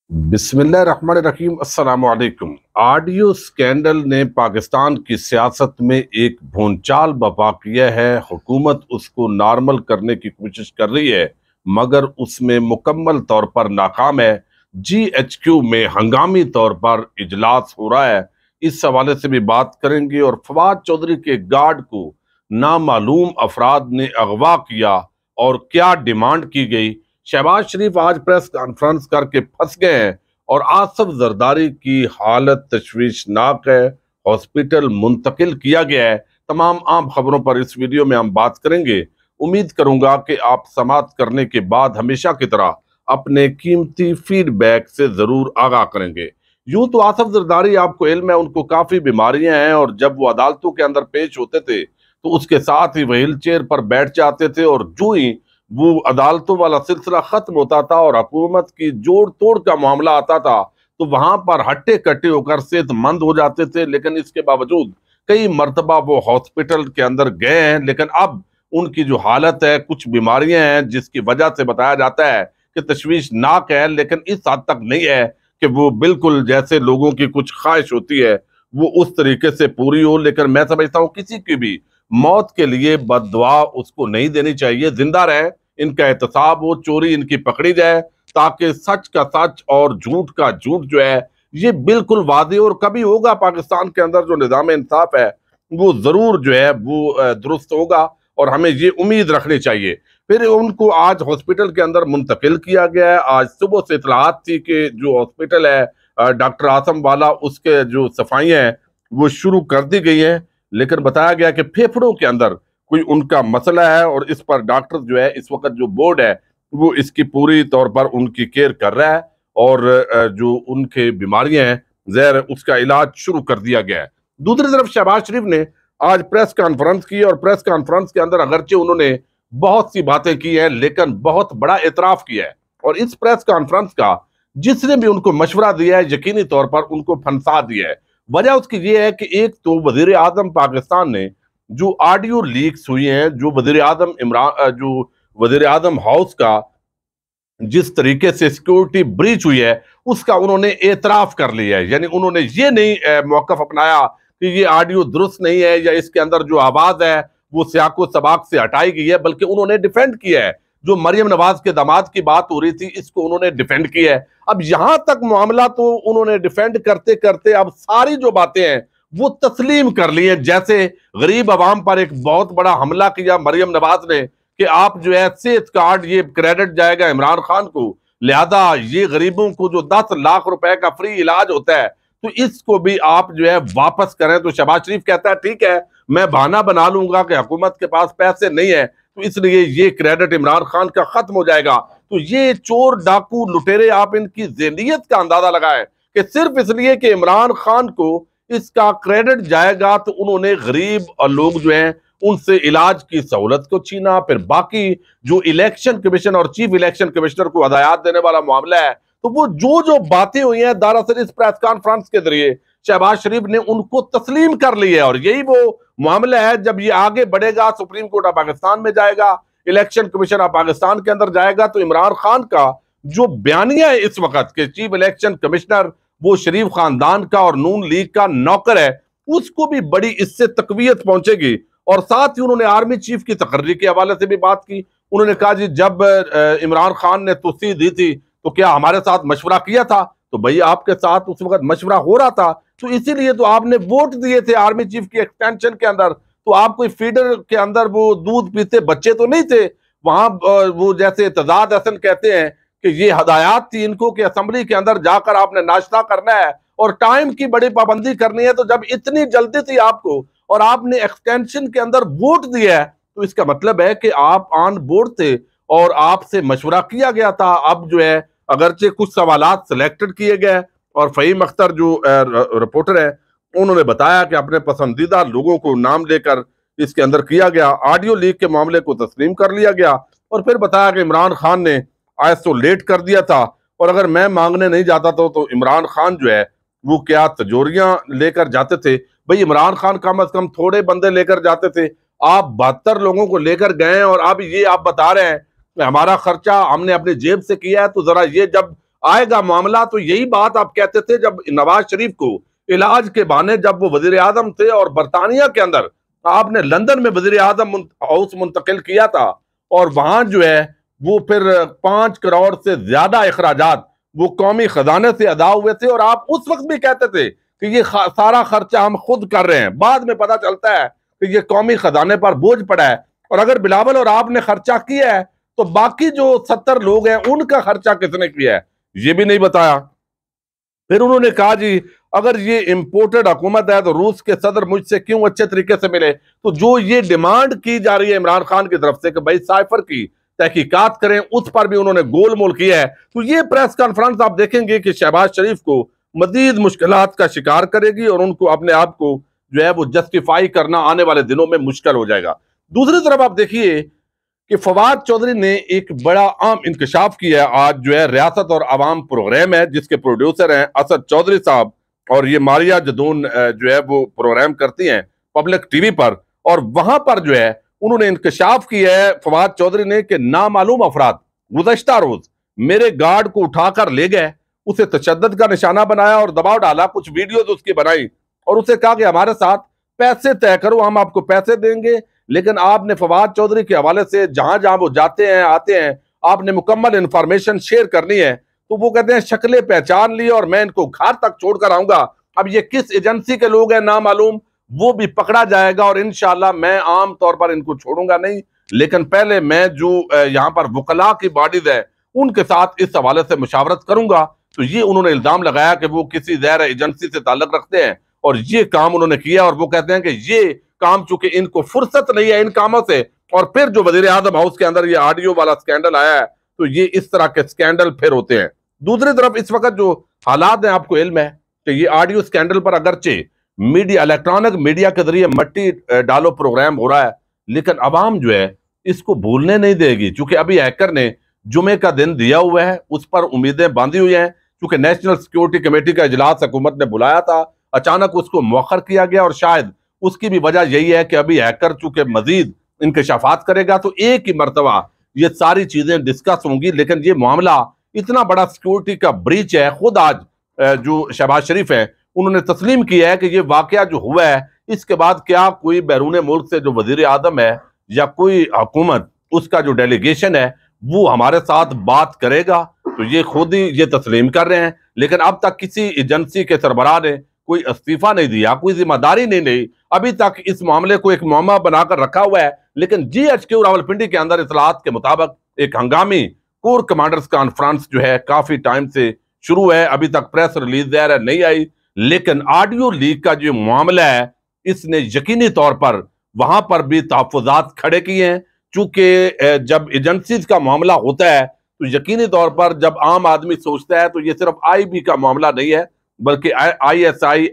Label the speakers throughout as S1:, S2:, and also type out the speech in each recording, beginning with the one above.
S1: बिस्मिल्लाहिर्रहमानिर्रहीम अस्सलाम वालेकुम। ऑडियो स्कैंडल ने पाकिस्तान की सियासत में एक भूचाल बर्पा किया है। हुकूमत उसको नॉर्मल करने की कोशिश कर रही है मगर उसमें मुकम्मल तौर पर नाकाम है। GHQ में हंगामी तौर पर इजलास हो रहा है, इस हवाले से भी बात करेंगे। और फवाद चौधरी के गार्ड को नामालूम अफराद ने अगवा किया और क्या डिमांड की गई। शहबाज शरीफ आज प्रेस कॉन्फ्रेंस करके फंस गए हैं और आसिफ जरदारी की हालत तशवीशनाक है, हॉस्पिटल मुंतकिल किया गया है। तमाम आम खबरों पर इस वीडियो में हम बात करेंगे। उम्मीद करूंगा कि आप समाप्त करने के बाद हमेशा की तरह अपने कीमती फीडबैक से जरूर आगाह करेंगे। यूं तो आसिफ जरदारी, आपको इल्म है, उनको काफी बीमारियां हैं और जब वो अदालतों के अंदर पेश होते थे तो उसके साथ ही व्हील चेयर पर बैठ जाते थे और जो ही वो अदालतों वाला सिलसिला खत्म होता था और हुकूमत की जोड़ तोड़ का मामला आता था तो वहां पर हट्टे कट्टे होकर सेहतमंद हो जाते थे। लेकिन इसके बावजूद कई मर्तबा वो हॉस्पिटल के अंदर गए हैं, लेकिन अब उनकी जो हालत है, कुछ बीमारियां हैं जिसकी वजह से बताया जाता है कि तशवीशनाक है, लेकिन इस हद तक नहीं है कि वो बिल्कुल जैसे लोगों की कुछ ख्वाहिश होती है वो उस तरीके से पूरी हो। लेकिन मैं समझता हूँ किसी की भी मौत के लिए बद्दुआ उसको नहीं देनी चाहिए। जिंदा रहे, इनका एहतसाब हो, चोरी इनकी पकड़ी जाए ताकि सच का सच और झूठ का झूठ जो है ये बिल्कुल वादे और कभी होगा पाकिस्तान के अंदर जो निजाम इंसाफ है वो जरूर जो है वो दुरुस्त होगा और हमें ये उम्मीद रखनी चाहिए। फिर उनको आज हॉस्पिटल के अंदर मुंतकिल किया गया है। आज सुबह से इतलात थी कि जो हॉस्पिटल है डॉक्टर आसम वाला, उसके जो सफाइयाँ हैं वो शुरू कर दी गई हैं, लेकिन बताया गया कि फेफड़ों के अंदर कोई उनका मसला है और इस पर डॉक्टर जो है, इस वक्त जो बोर्ड है वो इसकी पूरी तौर पर उनकी केयर कर रहा है और जो उनके बीमारियां हैं जहर उसका इलाज शुरू कर दिया गया है। दूसरी तरफ शहबाज शरीफ ने आज प्रेस कॉन्फ्रेंस की और प्रेस कॉन्फ्रेंस के अंदर अगरचे उन्होंने बहुत सी बातें की हैं लेकिन बहुत बड़ा एतराफ किया है। और इस प्रेस कॉन्फ्रेंस का जिसने भी उनको मशवरा दिया है यकीनी तौर पर उनको फंसा दिया है। वजह उसकी ये है कि एक तो वजीर आजम पाकिस्तान ने जो ऑडियो लीक्स हुई हैं, जो वजीर आजम इमरान, जो वजीर आजम हाउस का जिस तरीके से सिक्योरिटी ब्रीच हुई है उसका उन्होंने एतराफ कर लिया है। यानी उन्होंने ये नहीं मौकफ अपनाया कि ये ऑडियो दुरुस्त नहीं है या इसके अंदर जो आवाज है वो सियाको सबाक से हटाई गई है, बल्कि उन्होंने डिफेंड किया है। जो मरियम नवाज के दामाद की बात हो रही थी इसको उन्होंने डिफेंड किया है। अब यहां तक मामला तो उन्होंने डिफेंड करते करते अब सारी जो बातें हैं वो तस्लीम कर ली है। जैसे गरीब आवाम पर एक बहुत बड़ा हमला किया मरियम नवाज ने कि आप जो है सेहत कार्ड ये क्रेडिट जाएगा इमरान खान को, लिहाजा ये गरीबों को जो 10 लाख रुपए का फ्री इलाज होता है तो इसको भी आप जो है वापस करें। तो शहबाज शरीफ कहता है ठीक है, मैं बहाना बना लूंगा कि हुकूमत के पास पैसे नहीं है तो इसलिए ये क्रेडिट इमरान खान का खत्म हो जाएगा। तो ये चोर डाकू लुटेरे, आप इनकी ज़हनियत का अंदाजा लगाएं कि सिर्फ इसलिए कि इमरान खान को इसका क्रेडिट जाएगा तो उन्होंने गरीब और लोग जो हैं उनसे इलाज की सहूलत को छीना। फिर बाकी जो इलेक्शन कमीशन और चीफ इलेक्शन कमिश्नर को हदायत देने वाला मामला है तो वो जो जो बातें हुई हैं दरअसल इस प्रेस कॉन्फ्रेंस के जरिए शहबाज शरीफ ने उनको तस्लीम कर ली है। और यही वो मामला है, जब ये आगे बढ़ेगा सुप्रीम कोर्ट ऑफ पाकिस्तान में जाएगा, इलेक्शन कमीशन ऑफ पाकिस्तान के अंदर जाएगा, तो इमरान खान का जो बयानिया है इस वक्त के चीफ इलेक्शन कमिश्नर वो शरीफ खानदान का और नून लीग का नौकर है, उसको भी बड़ी इससे तकवीयत पहुंचेगी। और साथ ही उन्होंने आर्मी चीफ की तकर्री के हवाले से भी बात की। उन्होंने कहा जी जब इमरान खान ने तुस्सी दी थी तो क्या हमारे साथ मशवरा किया था? तो भाई आपके साथ उस वक्त मशवरा हो रहा था तो इसीलिए तो आपने वोट दिए थे आर्मी चीफ की एक्सटेंशन के अंदर। तो आप कोई फीडर के अंदर वो दूध पीते बच्चे तो नहीं थे वहां। वो जैसे तजाद हसन कहते हैं कि ये हदायत थी इनको कि असेंबली के अंदर जाकर आपने नाश्ता करना है और टाइम की बड़ी पाबंदी करनी है। तो जब इतनी जल्दी थी आपको और आपने एक्सटेंशन के अंदर वोट दिया है तो इसका मतलब है कि आप ऑन बोर्ड थे और आपसे मशवरा किया गया था। अब जो है अगरचे कुछ सवालात सिलेक्टेड किए गए और फहीम अख्तर जो रिपोर्टर है उन्होंने बताया कि अपने पसंदीदा लोगों को नाम लेकर इसके अंदर किया गया, ऑडियो लीक के मामले को तस्लीम कर लिया गया और फिर बताया कि इमरान खान ने आइसोलेट कर दिया था और अगर मैं मांगने नहीं जाता तो इमरान खान जो है वो क्या तिजोरियां लेकर जाते थे? भाई इमरान खान कम अज कम थोड़े बंदे लेकर जाते थे, आप 72 लोगों को लेकर गए और अब ये आप बता रहे हैं कि हमारा खर्चा हमने अपनी जेब से किया है। तो जरा ये जब आएगा मामला। तो यही बात आप कहते थे जब नवाज शरीफ को इलाज के बहाने जब वो वजीर आजम थे और बरतानिया के अंदर आपने लंदन में वजीर आजम हाउस मुंतकिल किया था, और वहां जो है वो फिर 5 करोड़ से ज्यादा अखराजात वो कौमी खजाने से अदा हुए थे, और आप उस वक्त भी कहते थे कि ये सारा खर्चा हम खुद कर रहे हैं। बाद में पता चलता है कि ये कौमी खजाने पर बोझ पड़ा है, और अगर बिलावल और आपने खर्चा किया है तो बाकी जो 70 लोग हैं उनका खर्चा किसने किया है ये भी नहीं बताया। फिर उन्होंने कहा जी अगर ये इंपोर्टेड हुकूमत है तो रूस के सदर मुझसे क्यों अच्छे तरीके से मिले। तो जो ये डिमांड की जा रही है इमरान खान की तरफ से कि भाई साइफर की तहकीकात करें, उस पर भी उन्होंने गोलमोल किया है। तो ये प्रेस कॉन्फ्रेंस आप देखेंगे कि शहबाज शरीफ को मजीद मुश्किलात का शिकार करेगी और उनको अपने आप को जो है वो जस्टिफाई करना आने वाले दिनों में मुश्किल हो जाएगा। दूसरी तरफ आप देखिए कि फवाद चौधरी ने एक बड़ा अहम इंकशाफ किया है। आज जो है रियासत और आवाम प्रोग्राम है जिसके प्रोड्यूसर हैं असद चौधरी साहब, और ये मारिया जदून जो है वो प्रोग्राम करती हैं पब्लिक टीवी पर, और वहां पर जो है उन्होंने इंकशाफ किया है फवाद चौधरी ने कि नामालूम अफराद गुज़श्ता रोज मेरे गार्ड को उठाकर ले गए, उसे तशद्दुद का निशाना बनाया और दबाव डाला, कुछ वीडियोज उसकी बनाई और उसे कहा कि हमारे साथ पैसे तय करो, हम आपको पैसे देंगे। लेकिन आपने फवाद चौधरी के हवाले से जहां जहां वो जाते हैं आते हैं आपने मुकम्मल इंफॉर्मेशन शेयर करनी है। तो वो कहते हैं शक्लें पहचान ली और मैं इनको घर तक छोड़कर आऊंगा। अब ये किस एजेंसी के लोग हैं ना मालूम, वो भी पकड़ा जाएगा और इंशाल्लाह मैं आम तौर पर इनको छोड़ूंगा नहीं, लेकिन पहले मैं जो यहाँ पर वकला की बॉडीज है उनके साथ इस हवाले से मुशावरत करूंगा। तो ये उन्होंने इल्जाम लगाया कि वो किसी ज़ाहिर एजेंसी से ताल्लुक रखते हैं और ये काम उन्होंने किया, और वो कहते हैं कि ये काम चूंकि इनको फुर्सत नहीं है इन कामों से। और फिर जो वजीर आजम हाउस के अंदर ये ऑडियो वाला स्कैंडल आया है, तो ये इस तरह के स्कैंडल फिर होते हैं। दूसरी तरफ इस वक्त जो हालात हैं आपको इल्म है कि ये ऑडियो स्कैंडल पर अगरचे मीडिया इलेक्ट्रॉनिक मीडिया के जरिए मट्टी डालो प्रोग्राम हो रहा है, लेकिन अवाम जो है इसको भूलने नहीं देगी। चूंकि अभी हैकर ने जुमे का दिन दिया हुआ है, उस पर उम्मीदें बांधी हुई हैं। चूंकि नेशनल सिक्योरिटी कमेटी का इजलास हुकूमत ने बुलाया था, अचानक उसको मौखर किया गया, और शायद उसकी भी वजह यही है कि अभी हैकर चूंकि मजीद इंकशाफात करेगा तो एक ही मरतबा ये सारी चीजें डिस्कस होंगी। लेकिन ये मामला इतना बड़ा सिक्योरिटी का ब्रीच है, खुद आज जो शहबाज शरीफ है उन्होंने तस्लीम किया है कि ये वाकया जो हुआ है इसके बाद क्या कोई बैरून मुल्क से जो वजीर आजम है या कोई हुकूमत उसका जो डेलीगेशन है वो हमारे साथ बात करेगा। तो ये खुद ही ये तस्लीम कर रहे हैं, लेकिन अब तक किसी एजेंसी के सरबराह ने कोई इस्तीफा नहीं दिया, कोई जिम्मेदारी नहीं ली, अभी तक इस मामले को एक मामला बनाकर रखा हुआ है। लेकिन GHQ रावलपिंडी के अंदर इतलात के मुताबिक एक हंगामी कोर कमांडर्स कॉन्फ्रेंस जो है काफी टाइम से शुरू है, अभी तक प्रेस रिलीज नहीं आई। लेकिन ऑडियो लीक का जो मामला है इसने यकीनी तौर पर वहां पर भी तहफ्फुज़ात खड़े किए हैं। चूंकि जब एजेंसीज का मामला होता है तो यकीनी तौर पर जब आम आदमी सोचता है तो ये सिर्फ IB का मामला नहीं है, बल्कि ISI,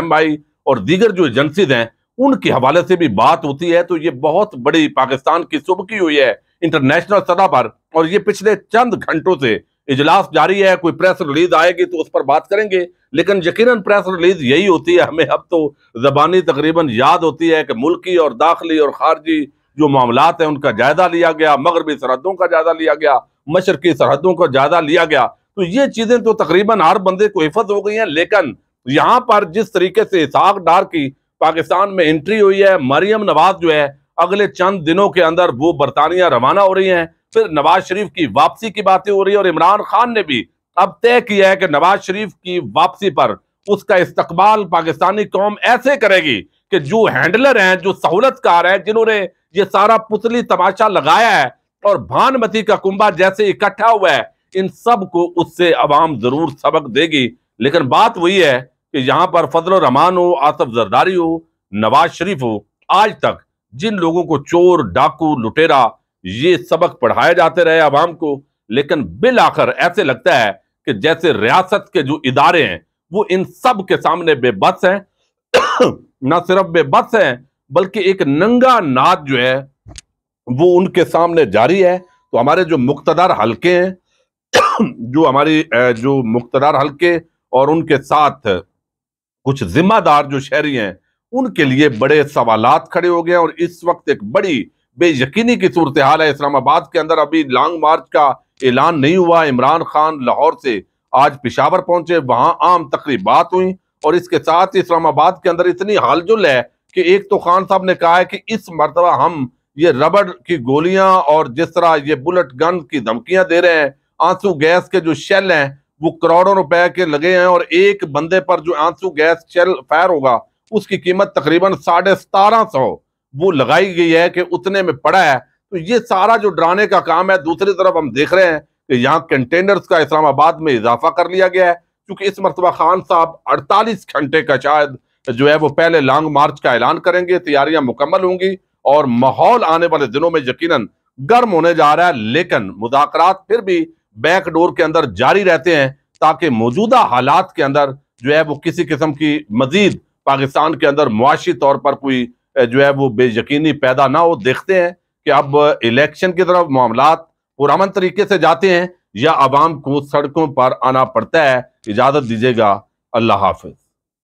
S1: MI और दीगर जो एजेंसीज हैं उनके हवाले से भी बात होती है। तो ये बहुत बड़ी पाकिस्तान की सुबकी हुई है इंटरनेशनल सतह पर, और ये पिछले चंद घंटों से इजलास जारी है। कोई प्रेस रिलीज आएगी तो उस पर बात करेंगे, लेकिन यकीनन प्रेस रिलीज यही होती है, हमें अब तो जबानी तकरीबन याद होती है कि मुल्की और दाखिली और खारजी जो मामलात हैं उनका जायजा लिया गया, मगरबी सरहदों का जायजा लिया गया, मशरकी सरहदों का जायजा लिया गया। तो ये चीजें तो तकरीबन हर बंदे को हिफज हो गई हैं। लेकिन यहाँ पर जिस तरीके से इसहाक डार की पाकिस्तान में एंट्री हुई है, मरियम नवाज जो है अगले चंद दिनों के अंदर वो बरतानिया रवाना हो रही हैं, फिर नवाज शरीफ की वापसी की बातें हो रही है, और इमरान खान ने भी अब तय किया है कि नवाज शरीफ की वापसी पर उसका इस्तकबाल पाकिस्तानी कौम ऐसे करेगी कि जो हैंडलर हैं, जो सहूलतकार हैं, जिन्होंने ये सारा पुतली तमाशा लगाया है और भानमती का कुंभा जैसे इकट्ठा हुआ है, इन सब को उससे अवाम जरूर सबक देगी। लेकिन बात वही है कि यहाँ पर फजल रहमान हो, आसफ जरदारी हो, नवाज शरीफ हो, आज तक जिन लोगों को चोर, डाकू, लुटेरा ये सबक पढ़ाए जाते रहे अवाम को, लेकिन बिल आखिर ऐसे लगता है कि जैसे रियासत के जो इदारे हैं वो इन सब के सामने बेबस हैं। न सिर्फ बेबस हैं बल्कि एक नंगा नाच जो है वो उनके सामने जारी है। तो हमारे जो मुख्तदार हल्के हैं जो हमारी जो मुख्तदार हल्के और उनके साथ कुछ जिम्मेदार जो शहरी हैं उनके लिए बड़े सवालात खड़े हो गए, और इस वक्त एक बड़ी बेयकीनी की सूरत हाल है। इस्लामाबाद के अंदर अभी लॉन्ग मार्च का ऐलान नहीं हुआ। इमरान खान लाहौर से आज पेशावर पहुंचे, वहां आम तकरीबात हुई और इसके साथ इस्लामाबाद के अंदर इतनी हालजुल है कि एक तो खान साहब ने कहा है कि इस मर्तबा हम ये रबड़ की गोलियां और जिस तरह ये बुलेट गन की धमकियां दे रहे हैं, आंसू गैस के जो शेल हैं वो करोड़ों रुपए के लगे हैं और एक बंदे पर जो आंसू गैस शेल फायर होगा उसकी कीमत तकरीबन 1750 वो लगाई गई है कि उतने में पड़ा है। तो ये सारा जो डराने का काम है। दूसरी तरफ हम देख रहे हैं कि यहाँ कंटेनर्स का इस्लामाबाद में इजाफा कर लिया गया है, क्योंकि इस मरतबा खान साहब 48 घंटे का शायद जो है वो पहले लॉन्ग मार्च का ऐलान करेंगे, तैयारियां मुकम्मल होंगी और माहौल आने वाले दिनों में यकीनन गर्म होने जा रहा है। लेकिन मुज़ाकरात फिर भी बैक डोर के अंदर जारी रहते हैं ताकि मौजूदा हालात के अंदर जो है वो किसी किस्म की मजीद पाकिस्तान के अंदर मुआशी तौर पर कोई जो है वो बेयकीनी पैदा ना हो। देखते हैं कि अब इलेक्शन की तरफ मामलात पुरअमन तरीके से जाते हैं या अवाम को सड़कों पर आना पड़ता है। इजाजत दीजिएगा, अल्लाह हाफिज।